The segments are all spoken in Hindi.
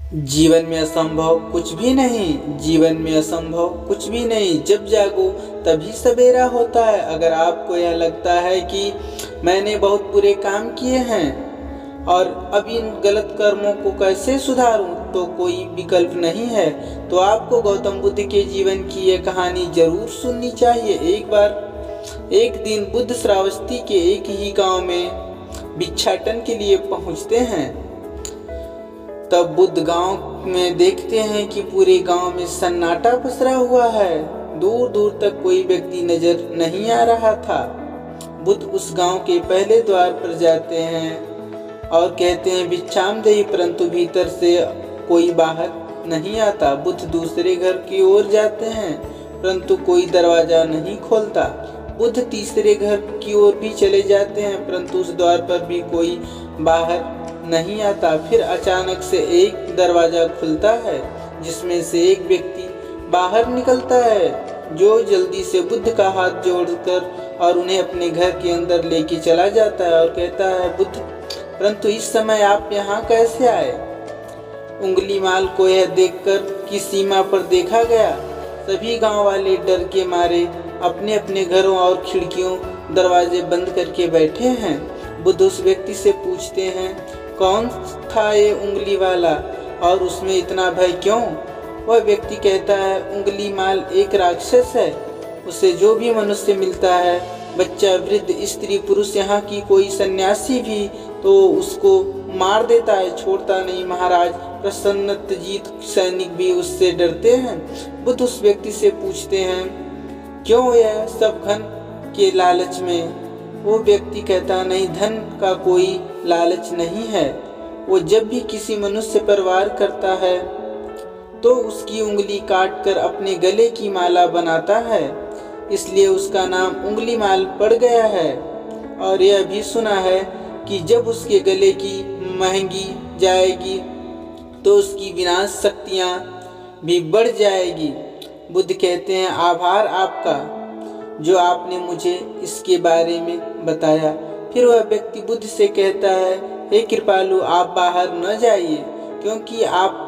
जीवन में असंभव कुछ भी नहीं, जीवन में असंभव कुछ भी नहीं। जब जागो तभी सवेरा होता है। अगर आपको यह लगता है कि मैंने बहुत बुरे काम किए हैं और अब इन गलत कर्मों को कैसे सुधारूं, तो कोई विकल्प नहीं है। तो आपको गौतम बुद्ध के जीवन की यह कहानी जरूर सुननी चाहिए। एक दिन बुद्ध श्रावस्ती के एक ही गांव में भिक्षाटन के लिए पहुंचते हैं। तब बुद्ध गांव में देखते हैं कि पूरे गांव में सन्नाटा पसरा हुआ है। दूर दूर तक कोई व्यक्ति नजर नहीं आ रहा था। बुद्ध उस गांव के पहले द्वार पर जाते हैं और कहते हैं भिक्षाम देहि, परंतु भीतर से कोई बाहर नहीं आता। बुद्ध दूसरे घर की ओर जाते हैं, परंतु कोई दरवाजा नहीं खोलता। बुद्ध तीसरे घर की ओर भी चले जाते हैं, परंतु उस द्वार पर भी कोई बाहर नहीं आता। फिर अचानक से एक दरवाजा खुलता है, जिसमें से एक व्यक्ति बाहर निकलता है, जो जल्दी से बुद्ध का हाथ जोड़कर और उन्हें अपने घर के अंदर लेके चला जाता है और कहता है बुद्ध, परंतु इस समय आप यहाँ कैसे आए? उंगलीमाल को यह देखकर कि सीमा पर देखा गया, सभी गांव वाले डर के मारे अपने अपने घरों और खिड़कियों दरवाजे बंद करके बैठे हैं। बुद्ध उस व्यक्ति से पूछते हैं, कौन था ये उंगली वाला और उसमें इतना भय क्यों? वह व्यक्ति कहता है, उंगलीमाल एक राक्षस है। उसे जो भी मनुष्य मिलता है, बच्चा, वृद्ध, स्त्री, पुरुष, यहाँ की कोई सन्यासी भी, तो उसको मार देता है, छोड़ता नहीं। महाराज प्रसन्नतजीत सैनिक भी उससे डरते हैं। बुद्ध उस व्यक्ति से पूछते हैं, क्यों यह सब धन के लालच में? वो व्यक्ति कहता, नहीं, धन का कोई लालच नहीं है। वो जब भी किसी मनुष्य पर वार करता है तो उसकी उंगली काटकर अपने गले की माला बनाता है, इसलिए उसका नाम उंगलीमाल पड़ गया है। और यह भी सुना है कि जब उसके गले की महंगी जाएगी तो उसकी विनाश शक्तियाँ भी बढ़ जाएगी। बुद्ध कहते हैं, आभार आपका जो आपने मुझे इसके बारे में बताया। फिर वह व्यक्ति बुद्ध से कहता है, हे कृपालु, आप बाहर न जाइए, क्योंकि आप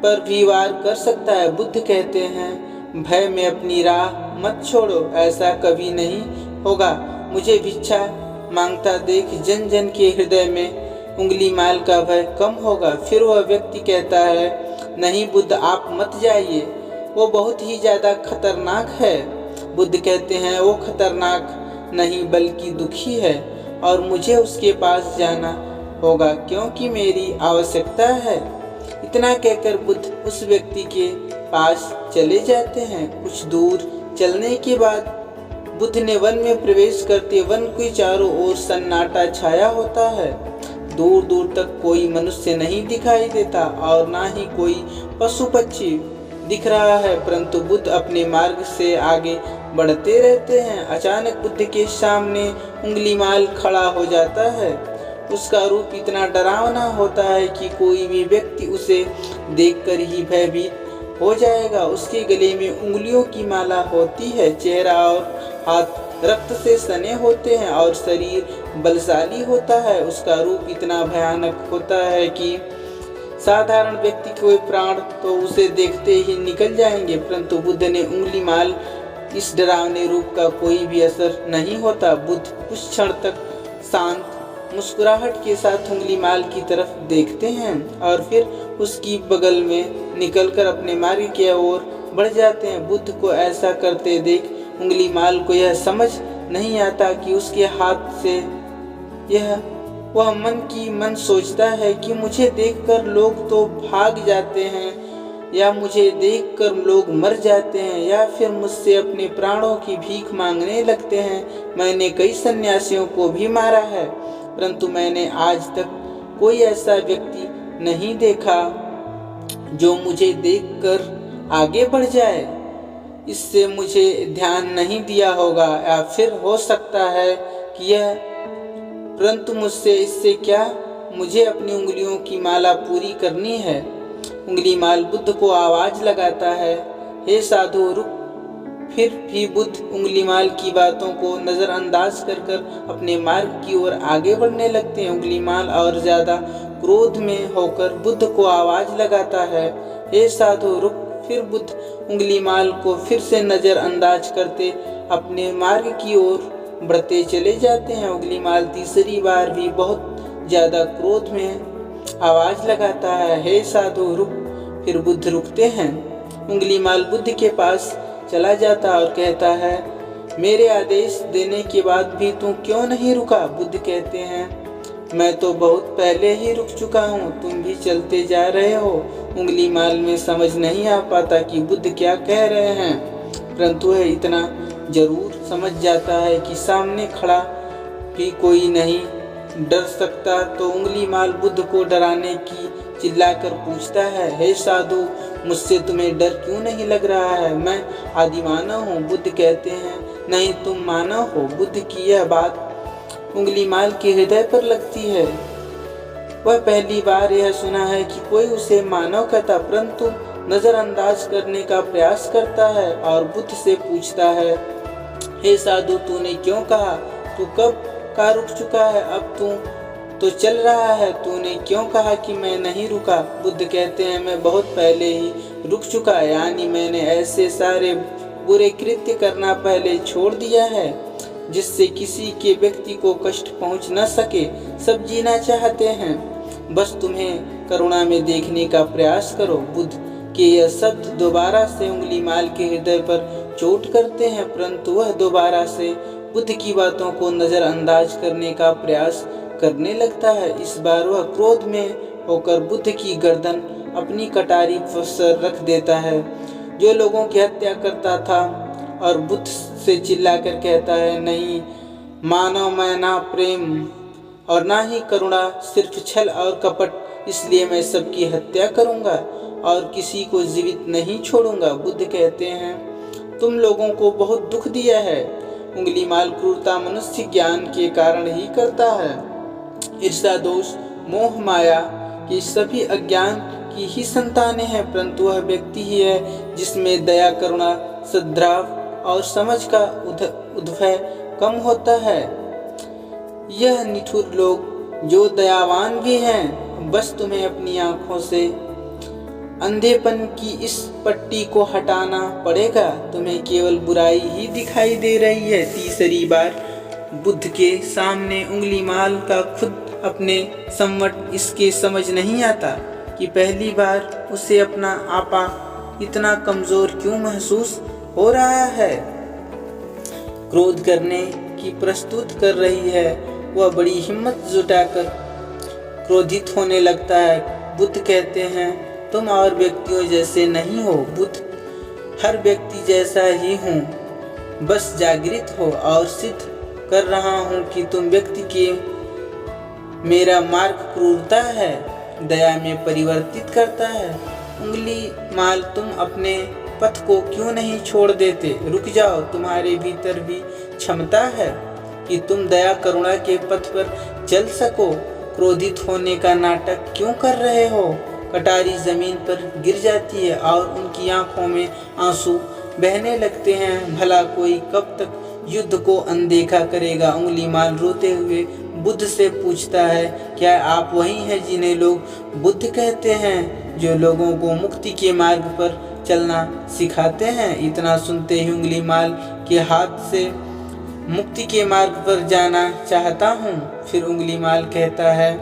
पर भी वार कर सकता है। बुद्ध कहते हैं, भय में अपनी राह मत छोड़ो, ऐसा कभी नहीं होगा। मुझे भिक्षा मांगता देख जन जन के हृदय में उंगलीमाल का भय कम होगा। फिर वह व्यक्ति कहता है, नहीं बुद्ध, आप मत जाइए, वो बहुत ही ज़्यादा खतरनाक है। बुद्ध कहते हैं, वो खतरनाक नहीं बल्कि दुखी है और मुझे उसके पास जाना होगा, क्योंकि मेरी आवश्यकता है। इतना कहकर बुद्ध उस व्यक्ति के पास चले जाते हैं। कुछ दूर चलने के बाद बुद्ध ने वन में प्रवेश करते वन के चारों ओर सन्नाटा छाया होता है। दूर दूर तक कोई मनुष्य नहीं दिखाई देता और ना ही कोई पशु पक्षी दिख रहा है, परंतु बुद्ध अपने मार्ग से आगे बढ़ते रहते हैं। अचानक बुद्ध के सामने उंगलीमाल खड़ा हो जाता है। उसका रूप इतना डरावना होता है कि कोई भी व्यक्ति उसे देखकर ही भयभीत हो जाएगा। उसके गले में उंगलियों की माला होती है, चेहरा और हाथ रक्त से सने होते हैं और शरीर बलशाली होता है। उसका रूप इतना भयानक होता है कि साधारण व्यक्ति के प्राण तो उसे देखते ही निकल जाएंगे, परंतु बुद्ध ने उंगलीमाल इस डरावने रूप का कोई भी असर नहीं होता। बुद्ध कुछ क्षण तक शांत मुस्कुराहट के साथ उंगलीमाल की तरफ देखते हैं और फिर उसकी बगल में निकलकर अपने मार्ग की ओर बढ़ जाते हैं। बुद्ध को ऐसा करते देख उंगलीमाल को यह समझ नहीं आता कि उसके हाथ से वह मन सोचता है कि मुझे देखकर लोग तो भाग जाते हैं, या मुझे देखकर लोग मर जाते हैं, या फिर मुझसे अपने प्राणों की भीख मांगने लगते हैं। मैंने कई सन्यासियों को भी मारा है, परंतु मैंने आज तक कोई ऐसा व्यक्ति नहीं देखा जो मुझे देखकर आगे बढ़ जाए। इससे मुझे ध्यान नहीं दिया होगा, या फिर हो सकता है कि परंतु मुझसे इससे क्या, मुझे अपनी उंगलियों की माला पूरी करनी है। उंगलीमाल बुद्ध को आवाज लगाता है, हे साधु, रुक फिर भी बुद्ध उंगलीमाल की बातों को नज़रअंदाज कर कर अपने मार्ग की ओर आगे बढ़ने लगते हैं। उंगलीमाल और ज़्यादा क्रोध में होकर बुद्ध को आवाज़ लगाता है, हे साधु रुक। फिर बुद्ध उंगलीमाल को फिर से नज़रअंदाज करते अपने मार्ग की ओर बढ़ते चले जाते हैं। उंगलीमाल तीसरी बार भी बहुत ज़्यादा क्रोध में आवाज़ लगाता है, हे साधु रुक। फिर बुद्ध रुकते हैं। उंगलीमाल बुद्ध के पास चला जाता और कहता है, मेरे आदेश देने के बाद भी तू क्यों नहीं रुका? बुद्ध कहते हैं, मैं तो बहुत पहले ही रुक चुका हूँ, तुम भी चलते जा रहे हो। उंगलीमाल में समझ नहीं आ पाता कि बुद्ध क्या कह रहे हैं, परंतु वह इतना जरूर समझ जाता है कि सामने खड़ा भी कोई नहीं डर सकता। तो उंगलीमाल बुद्ध को डराने की चिल्लाकर पूछता है, हे साधु मुझसे तुम्हें डर क्यों नहीं लग रहा है? मैं आदिमानव हूँ। बुद्ध कहते हैं, नहीं तुम मानव हो। बुद्ध की यह बात उंगलीमाल के हृदय पर लगती है। वह पहली बार यह सुना है कि कोई उसे मानव कहता, परंतु नज़रअंदाज करने का प्रयास करता है और बुद्ध से पूछता है, हे साधु तूने क्यों कहा? तू कब का रुक चुका है? अब तू तो चल रहा है, तूने क्यों कहा कि मैं नहीं रुका? बुद्ध कहते हैं, मैं बहुत पहले ही रुक चुका, यानी मैंने ऐसे सारे बुरे कृत्य करना पहले छोड़ दिया है जिससे किसी के व्यक्ति को कष्ट पहुंच न सके। सब जीना चाहते हैं, बस तुम्हें करुणा में देखने का प्रयास करो। बुद्ध के यह शब्द दोबारा से उंगलीमाल के हृदय पर चोट करते हैं, परंतु वह दोबारा से बुद्ध की बातों को नज़रअंदाज करने का प्रयास करने लगता है। इस बार वह क्रोध में होकर बुद्ध की गर्दन अपनी कटारी पर रख देता है, जो लोगों की हत्या करता था, और बुद्ध से चिल्लाकर कहता है, नहीं मानव मैं ना प्रेम और ना ही करुणा, सिर्फ छल और कपट, इसलिए मैं सबकी हत्या करूंगा और किसी को जीवित नहीं छोड़ूंगा। बुद्ध कहते हैं, तुम लोगों को बहुत दुख दिया है। उंगलीमाल क्रूरता मनुष्य ज्ञान के कारण ही करता है। ईर्ष्या दोष मोह माया की सभी अज्ञान की ही संतानें हैं, परंतु वह व्यक्ति ही है जिसमें दया करुणा सद्भाव और समझ का उद्भव कम होता है। यह निठुर लोग जो दयावान भी हैं, बस तुम्हें अपनी आंखों से अंधेपन की इस पट्टी को हटाना पड़ेगा, तुम्हें केवल बुराई ही दिखाई दे रही है। तीसरी बार बुद्ध के सामने उंगलीमाल का खुद अपने संवट इसके समझ नहीं आता कि पहली बार उसे अपना आपा इतना कमजोर क्यों महसूस हो रहा है। क्रोध करने की प्रस्तुत कर रही है, वह बड़ी हिम्मत जुटाकर क्रोधित होने लगता है। बुद्ध कहते हैं, तुम और व्यक्तियों जैसे नहीं हो। बुद्ध हर व्यक्ति जैसा ही हूँ, बस जागृत हो और सिद्ध कर रहा हूँ कि तुम व्यक्ति के मेरा मार्ग क्रूरता है, दया में परिवर्तित करता है। उंगलीमाल तुम अपने पथ को क्यों नहीं छोड़ देते? रुक जाओ, तुम्हारे भीतर भी क्षमता है कि तुम दया करुणा के पथ पर चल सको। क्रोधित होने का नाटक क्यों कर रहे हो? कटारी जमीन पर गिर जाती है और उनकी आंखों में आंसू बहने लगते हैं। भला कोई कब तक युद्ध को अनदेखा करेगा? उंगलीमाल रोते हुए बुद्ध से पूछता है, क्या आप वही हैं जिन्हें लोग बुद्ध कहते हैं, जो लोगों को मुक्ति के मार्ग पर चलना सिखाते हैं? इतना सुनते ही उंगलीमाल के हाथ से मुक्ति के मार्ग पर जाना चाहता हूँ। फिर उंगलीमाल कहता है,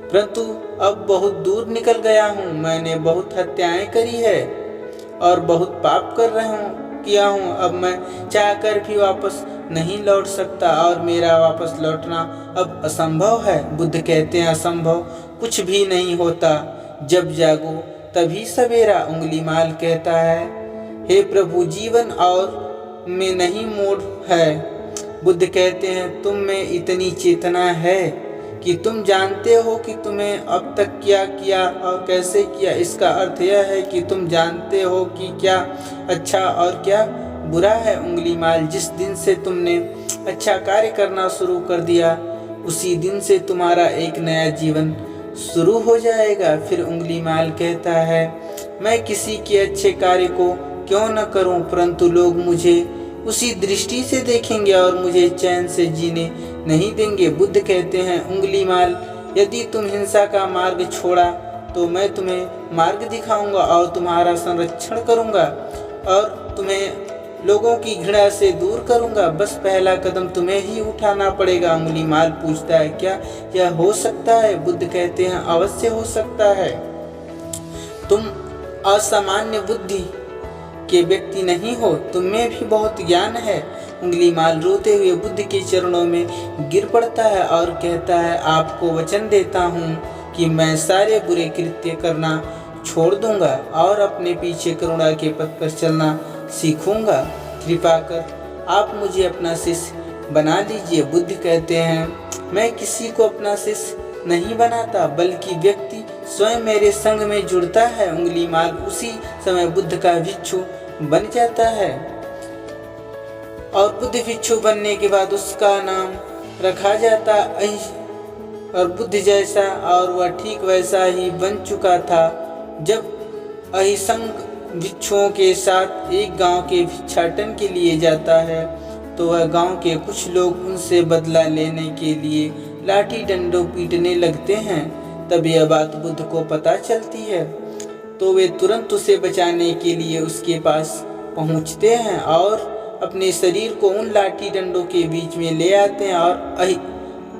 परंतु अब बहुत दूर निकल गया हूँ, मैंने बहुत हत्याएं करी है और बहुत पाप किया हूँ। अब मैं चाहकर भी वापस नहीं लौट सकता और मेरा वापस लौटना अब असंभव है। बुद्ध कहते हैं, असंभव कुछ भी नहीं होता, जब जागो तभी सवेरा। उंगलीमाल कहता है, हे प्रभु जीवन और में नहीं मोड़ है। बुद्ध कहते हैं, तुम में इतनी चेतना है कि तुम जानते हो कि तुम्हें अब तक क्या किया और कैसे किया। इसका अर्थ यह है कि तुम जानते हो कि क्या अच्छा और क्या बुरा है। उंगलीमाल जिस दिन से तुमने अच्छा कार्य करना शुरू कर दिया, उसी दिन से तुम्हारा एक नया जीवन शुरू हो जाएगा। फिर उंगलीमाल कहता है, मैं किसी के अच्छे कार्य को क्यों न करूं, परंतु लोग मुझे उसी दृष्टि से देखेंगे और मुझे चैन से जीने नहीं देंगे। बुद्ध कहते हैं, उंगलीमाल, यदि तुम हिंसा का मार्ग छोड़ा तो मैं तुम्हें मार्ग दिखाऊंगा और तुम्हारा संरक्षण करूंगा और तुम्हें लोगों की घृणा से दूर करूंगा। बस पहला कदम तुम्हें ही उठाना पड़ेगा। उंगलीमाल पूछता है, क्या यह हो सकता है? बुद्ध कहते हैं, अवश्य हो सकता है। तुम असामान्य बुद्धि के व्यक्ति नहीं हो, तुम में भी बहुत ज्ञान है। उंगलीमाल रोते हुए बुद्ध के चरणों में गिर पड़ता है और कहता है, आपको वचन देता हूँ कि मैं सारे बुरे कृत्य करना छोड़ दूंगा और अपने पीछे करुणा के पथ पर चलना सीखूंगा। कृपा कर आप मुझे अपना शिष्य बना लीजिए। बुद्ध कहते हैं, मैं किसी को अपना शिष्य नहीं बनाता, बल्कि व्यक्ति स्वयं मेरे संग में जुड़ता है। उंगलीमाल उसी समय बुद्ध का भिक्षु बन जाता है और बुद्ध भिक्षु बनने के बाद उसका नाम रखा जाता और बुद्ध जैसा, और वह ठीक वैसा ही बन चुका था। जब अहिंसक भिक्षुओं के साथ एक गांव के भिक्षाटन के लिए जाता है तो वह गांव के कुछ लोग उनसे बदला लेने के लिए लाठी डंडों पीटने लगते हैं। तब यह बात बुद्ध को पता चलती है तो वे तुरंत उसे बचाने के लिए उसके पास पहुंचते हैं और अपने शरीर को उन लाठी डंडों के बीच में ले आते हैं और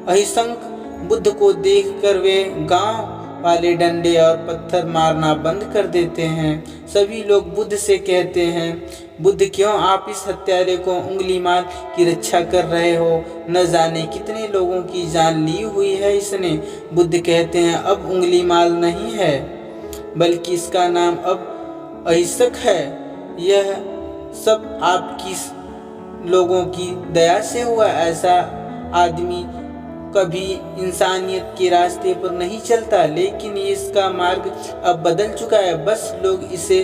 अहिंसक बुद्ध को देखकर वे गांव वाले डंडे और पत्थर मारना बंद कर देते हैं। सभी लोग बुद्ध से कहते हैं, बुद्ध, क्यों आप इस हत्यारे को उंगलीमाल की रक्षा कर रहे हो? न जाने कितने लोगों की जान ली हुई है इसने। बुद्ध कहते हैं, अब उंगलीमाल नहीं है, बल्कि इसका नाम अब अहिंसक है। यह सब आपकी लोगों की दया से हुआ। ऐसा आदमी कभी इंसानियत के रास्ते पर नहीं चलता, लेकिन इसका मार्ग अब बदल चुका है। बस लोग इसे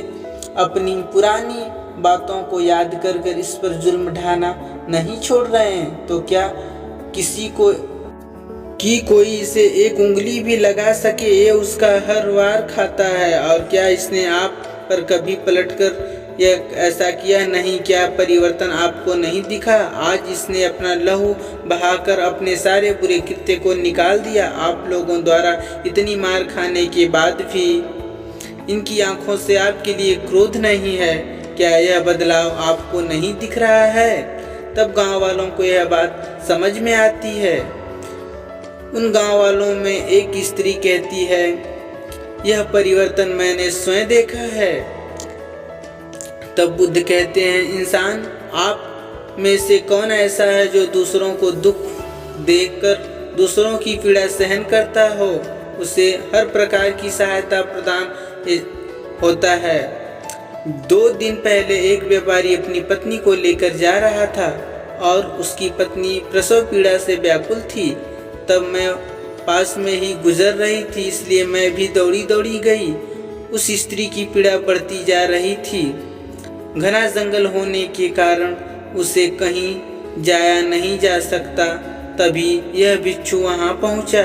अपनी पुरानी बातों को याद कर कर इस पर जुल्म ढाना नहीं छोड़ रहे हैं। तो क्या किसी को कोई इसे एक उंगली भी लगा सके? ये उसका हर वार खाता है। और क्या इसने आप पर कभी पलटकर यह ऐसा किया नहीं? क्या परिवर्तन आपको नहीं दिखा? आज इसने अपना लहू बहाकर अपने सारे बुरे कृत्य को निकाल दिया। आप लोगों द्वारा इतनी मार खाने के बाद भी इनकी आंखों से आपके लिए क्रोध नहीं है। क्या यह बदलाव आपको नहीं दिख रहा है? तब गांव वालों को यह बात समझ में आती है। उन गांव वालों में एक स्त्री कहती है, यह परिवर्तन मैंने स्वयं देखा है। तब बुद्ध कहते हैं, इंसान, आप में से कौन ऐसा है जो दूसरों को दुख देकर दूसरों की पीड़ा सहन करता हो? उसे हर प्रकार की सहायता प्रदान होता है। 2 दिन पहले एक व्यापारी अपनी पत्नी को लेकर जा रहा था और उसकी पत्नी प्रसव पीड़ा से व्याकुल थी। तब मैं पास में ही गुजर रही थी, इसलिए मैं भी दौड़ी दौड़ी गई। उस स्त्री की पीड़ा बढ़ती जा रही थी। घना जंगल होने के कारण उसे कहीं जाया नहीं जा सकता। तभी यह भिक्षु वहां पहुंचा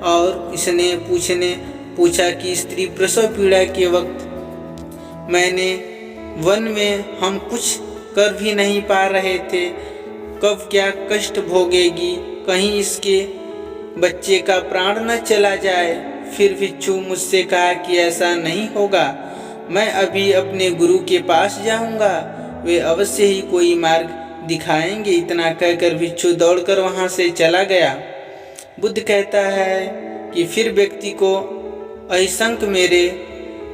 और इसने पूछा कि स्त्री प्रसव पीड़ा के वक्त मैंने वन में हम कुछ कर भी नहीं पा रहे थे, कब क्या कष्ट भोगेगी, कहीं इसके बच्चे का प्राण न चला जाए। फिर भिक्षु मुझसे कहा कि ऐसा नहीं होगा, मैं अभी अपने गुरु के पास जाऊंगा, वे अवश्य ही कोई मार्ग दिखाएंगे। इतना कहकर भिक्षु दौड़कर वहां से चला गया। बुद्ध कहता है कि फिर व्यक्ति को अहिंसक मेरे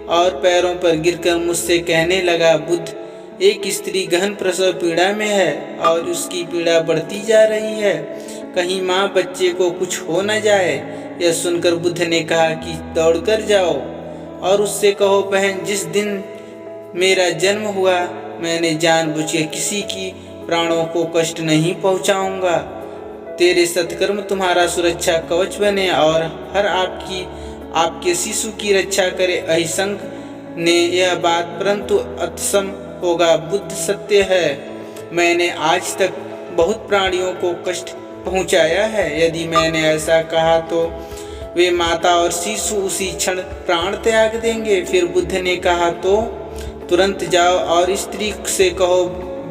और पैरों पर गिरकर मुझसे कहने लगा, बुद्ध, एक स्त्री गहन प्रसव पीड़ा में है और उसकी पीड़ा बढ़ती जा रही है, कहीं माँ बच्चे को कुछ हो न जाए। यह सुनकर बुद्ध ने कहा कि दौड़कर जाओ और उससे कहो, बहन, जिस दिन मेरा जन्म हुआ मैंने जानबूझ के किसी की प्राणों को कष्ट नहीं पहुंचाऊंगा। तेरे सत्कर्म तुम्हारा सुरक्षा कवच बने और हर आपके शिशु की रक्षा करे। अहिंसक ने यह बात परंतु अतसम होगा, बुद्ध सत्य है, मैंने आज तक बहुत प्राणियों को कष्ट पहुंचाया है। यदि मैंने ऐसा कहा तो वे माता और शिशु उसी क्षण प्राण त्याग देंगे। फिर बुद्ध ने कहा, तो तुरंत जाओ और स्त्री से कहो,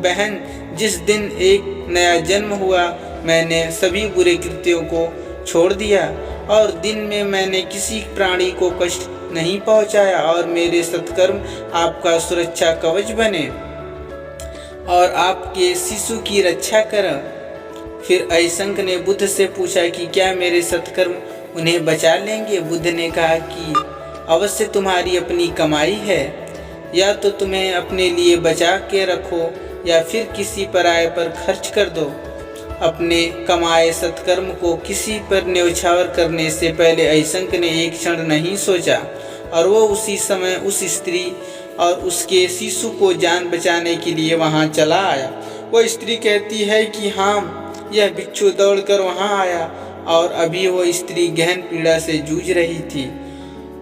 बहन, जिस दिन एक नया जन्म हुआ मैंने सभी बुरे कृत्यों को छोड़ दिया और दिन में मैंने किसी प्राणी को कष्ट नहीं पहुंचाया और मेरे सत्कर्म आपका सुरक्षा कवच बने और आपके शिशु की रक्षा कर। फिर अहिंसक ने बुद्ध से पूछा कि क्या मेरे सत्कर्म उन्हें बचा लेंगे? बुद्ध ने कहा कि अवश्य तुम्हारी अपनी कमाई है, या तो तुम्हें अपने लिए बचा के रखो या फिर किसी पराये पर खर्च कर दो। अपने कमाए सत्कर्म को किसी पर न्यौछावर करने से पहले अहिंसक ने एक क्षण नहीं सोचा और वो उसी समय उस स्त्री और उसके शिशु को जान बचाने के लिए वहां चला आया। वो स्त्री कहती है कि हाँ, यह बिच्छू दौड़कर वहां आया और अभी वो स्त्री गहन पीड़ा से जूझ रही थी।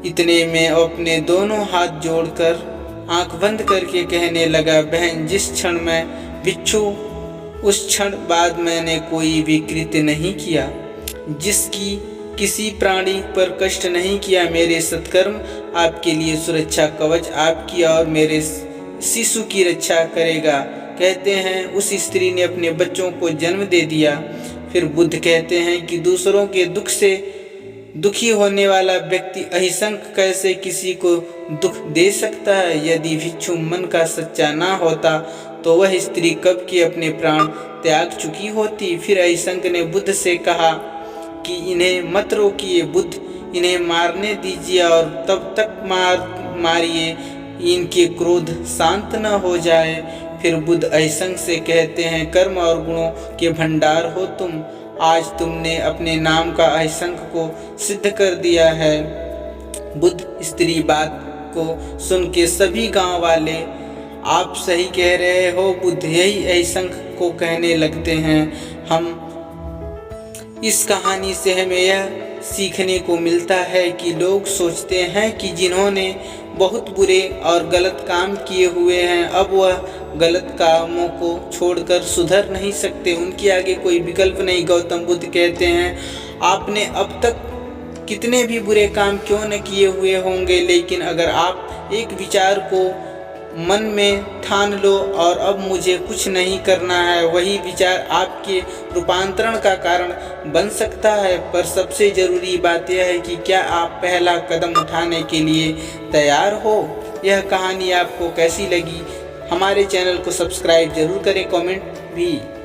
इतने में अपने दोनों हाथ जोड़कर आंख बंद करके कहने लगा, बहन, जिस क्षण मैं बिच्छू उस क्षण बाद मैंने कोई भी कृत्य नहीं किया जिसकी किसी प्राणी पर कष्ट नहीं किया। मेरे सत्कर्म आपके लिए सुरक्षा कवच आपकी और मेरे शिशु की रक्षा करेगा। कहते हैं उस स्त्री ने अपने बच्चों को जन्म दे दिया। फिर बुद्ध कहते हैं कि दूसरों के दुख से दुखी होने वाला व्यक्ति अहिंसक कैसे किसी को दुख दे सकता है? यदि भिक्षु मन का सच्चा ना होता तो वह स्त्री कब के अपने प्राण त्याग चुकी होती। फिर अहिंसक ने बुद्ध से कहा कि इन्हें मत रोकिए बुद्ध, इन्हें मारने दीजिए और तब तक मारिए इनके क्रोध शांत न हो जाए। फिर बुद्ध अहिंसक से कहते हैं, कर्म और गुणों के भंडार हो तुम, आज तुमने अपने नाम का अहिंसक को सिद्ध कर दिया है। बुद्ध स्त्री बात को सुन के सभी गांव वाले, आप सही कह रहे हो बुद्ध, यही अहिंसक को कहने लगते हैं। हम इस कहानी से हमें यह सीखने को मिलता है कि लोग सोचते हैं कि जिन्होंने बहुत बुरे और गलत काम किए हुए हैं अब वह गलत कामों को छोड़कर सुधर नहीं सकते, उनके आगे कोई विकल्प नहीं। गौतम बुद्ध कहते हैं, आपने अब तक कितने भी बुरे काम क्यों न किए हुए होंगे, लेकिन अगर आप एक विचार को मन में ठान लो और अब मुझे कुछ नहीं करना है, वही विचार आपके रूपांतरण का कारण बन सकता है। पर सबसे ज़रूरी बात यह है कि क्या आप पहला कदम उठाने के लिए तैयार हो। यह कहानी आपको कैसी लगी? हमारे चैनल को सब्सक्राइब जरूर करें, कमेंट भी।